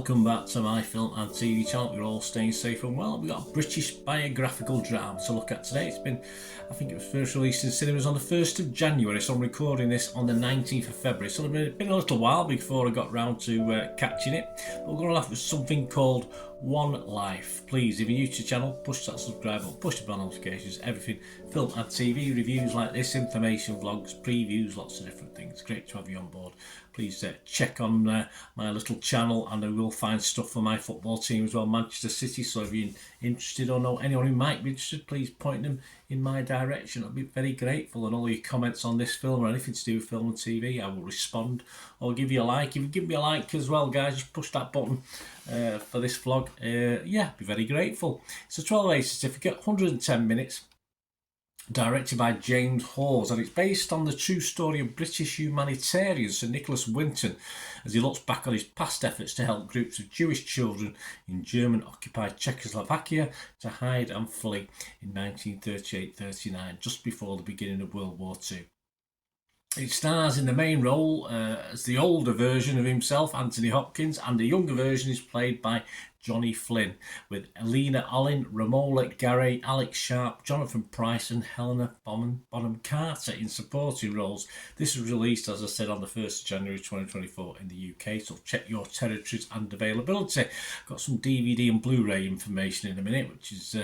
welcome back to my film and TV channel. You're all staying safe and well. We've got a British biographical drama to look at today. I think it was first released in cinemas on the 1st of January, so I'm recording this on the 19th of February. So it's been a little while before I got round to catching it. But we're going to laugh at something called One Life. Please, if you're new to the channel, push that subscribe button, push the bell notifications, everything. Film and TV reviews like this, information, vlogs, previews, lots of different things. Great to have you on board. Please check on my little channel, and I will find stuff for my football team as well, Manchester City. So if you're interested or know anyone who might be interested, please point them in my direction. I'll be very grateful. And all your comments on this film or anything to do with film and TV, I will respond or give you a like. If you give me a like as well, guys, just push that button for this vlog. Yeah, be very grateful. It's a 12A certificate, 110 minutes. Directed by James Hawes, and it's based on the true story of British humanitarian Sir Nicholas Winton as he looks back on his past efforts to help groups of Jewish children in German-occupied Czechoslovakia to hide and flee in 1938-39, just before the beginning of World War II. It stars in the main role as the older version of himself, Anthony Hopkins, and the younger version is played by Johnny Flynn, with Elena Olin, Romola Garai, Alex Sharp, Jonathan Price and Helena Bonham Carter in supporting roles. This was released, as I said, on the 1st of January 2024 in the UK, so check your territories and availability. Got some DVD and Blu-ray information in a minute, which is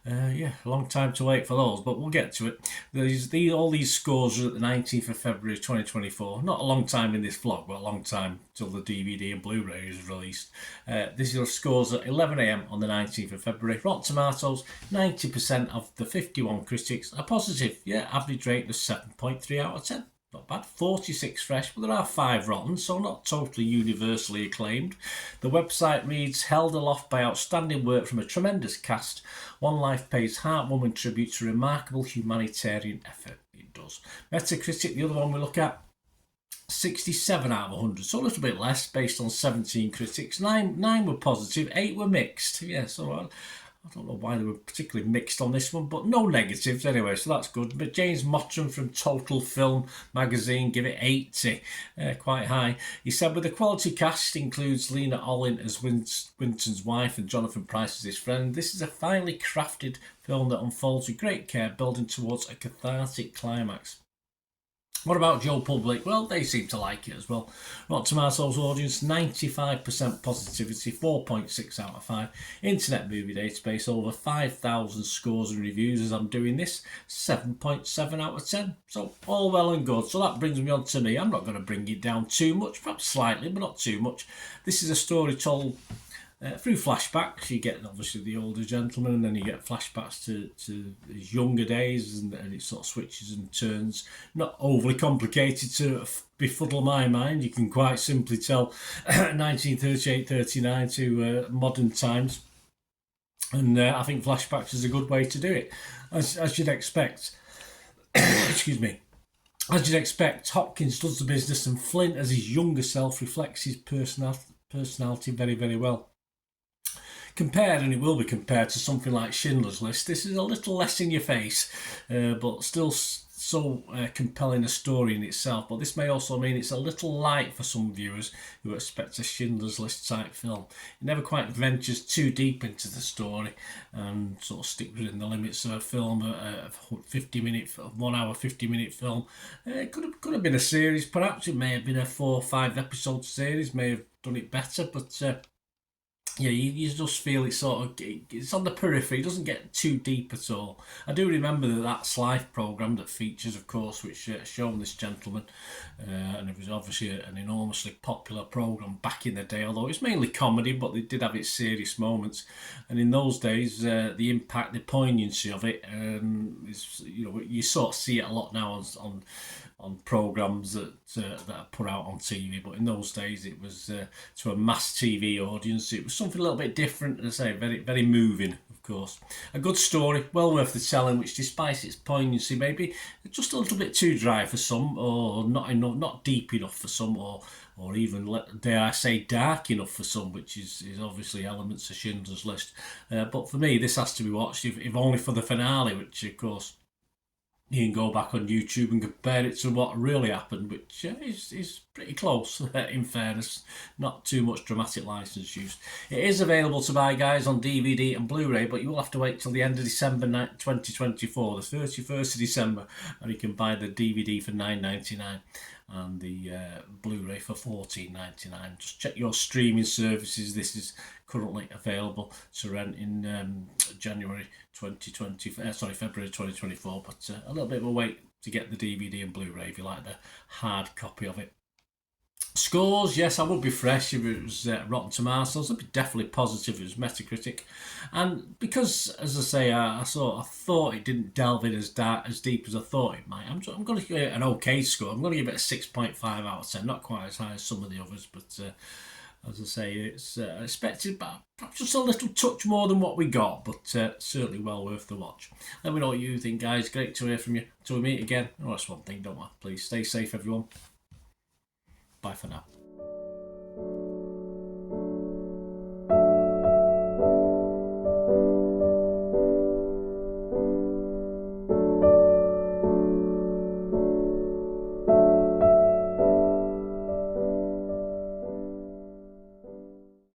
yeah, a long time to wait for those, but we'll get to it. All these scores are at the 19th of February 2024. Not a long time in this vlog, but a long time till the DVD and Blu-ray is released. This is your scores at 11 AM on the 19th of February. Rotten Tomatoes, 90% of the 51 critics are positive. Yeah, average rate was 7.3 out of 10. Not bad. 46 fresh, but there are 5 rotten, so not totally universally acclaimed. The website reads, held aloft by outstanding work from a tremendous cast, One Life pays heartwarming tribute to remarkable humanitarian effort. It does. Metacritic, the other one we look at, 67 out of 100, so a little bit less based on 17 critics. 9 were positive, 8 were mixed. Yeah, so I don't know why they were particularly mixed on this one, but no negatives anyway, so that's good. But James Mottram from Total Film magazine give it 80, quite high. He said, with the quality cast includes Lena Olin as Winton's wife and Jonathan Price as his friend, this is a finely crafted film that unfolds with great care, building towards a cathartic climax. What about Joe Public? Well, they seem to like it as well. Rotten Tomatoes audience, 95% positivity, 4.6 out of 5. Internet Movie Database, over 5,000 scores and reviews as I'm doing this, 7.7 out of 10. So all well and good. So that brings me on to me. I'm not going to bring it down too much, perhaps slightly, but not too much. This is a story told through flashbacks. You get obviously the older gentleman, and then you get flashbacks to his younger days, and it sort of switches and turns. Not overly complicated to befuddle my mind. You can quite simply tell 1938-39 to modern times, and I think flashbacks is a good way to do it, as you'd expect. Excuse me. As you'd expect, Hopkins does the business, and Flint, as his younger self, reflects his personality very, very well. Compared, and it will be compared to something like Schindler's List, this is a little less in your face, but still so compelling a story in itself. But this may also mean it's a little light for some viewers who expect a Schindler's List type film. It never quite ventures too deep into the story and sort of sticks within the limits of a film, a 1 hour 50-minute film. It could have been a series, perhaps. It may have been a 4 or 5 episode series, may have done it better, but yeah, you just feel it's on the periphery. It doesn't get too deep at all. I do remember that Life programme that features, of course, which shown this gentleman, and it was obviously an enormously popular programme back in the day, although it's mainly comedy, but they did have its serious moments. And in those days, the impact, the poignancy of it, is, you sort of see it a lot now on programmes that are put out on TV, but in those days it was to a mass TV audience. It was something a little bit different, as I say, very, very moving, of course. A good story, well worth the telling, which despite its poignancy maybe just a little bit too dry for some, or not enough, not deep enough for some, or even, dare I say, dark enough for some, which is obviously elements of Schindler's List. But for me, this has to be watched, if only for the finale, which of course you can go back on YouTube and compare it to what really happened, which is pretty close, in fairness. Not too much dramatic license used. It is available to buy, guys, on DVD and Blu-ray, but you will have to wait till the end of December 2024, the 31st of December, and you can buy the DVD for $9.99 and the Blu-ray for $14.99. Just check your streaming services. This is currently available to rent in February 2024, but a little bit of a wait to get the DVD and Blu-ray if you like the hard copy of it. Scores, yes, I would be fresh if it was Rotten Tomatoes. I'd be definitely positive if it was Metacritic. And because, as I say, I thought it didn't delve in as deep as I thought it might, I'm going to give it an okay score. I'm going to give it a 6.5 out of 10. Not quite as high as some of the others, but as I say, it's expected, but perhaps just a little touch more than what we got, but certainly well worth the watch. Let me know what you think, guys. Great to hear from you. Till we meet again. Oh, that's one thing, don't I? Please stay safe, everyone. Bye for now.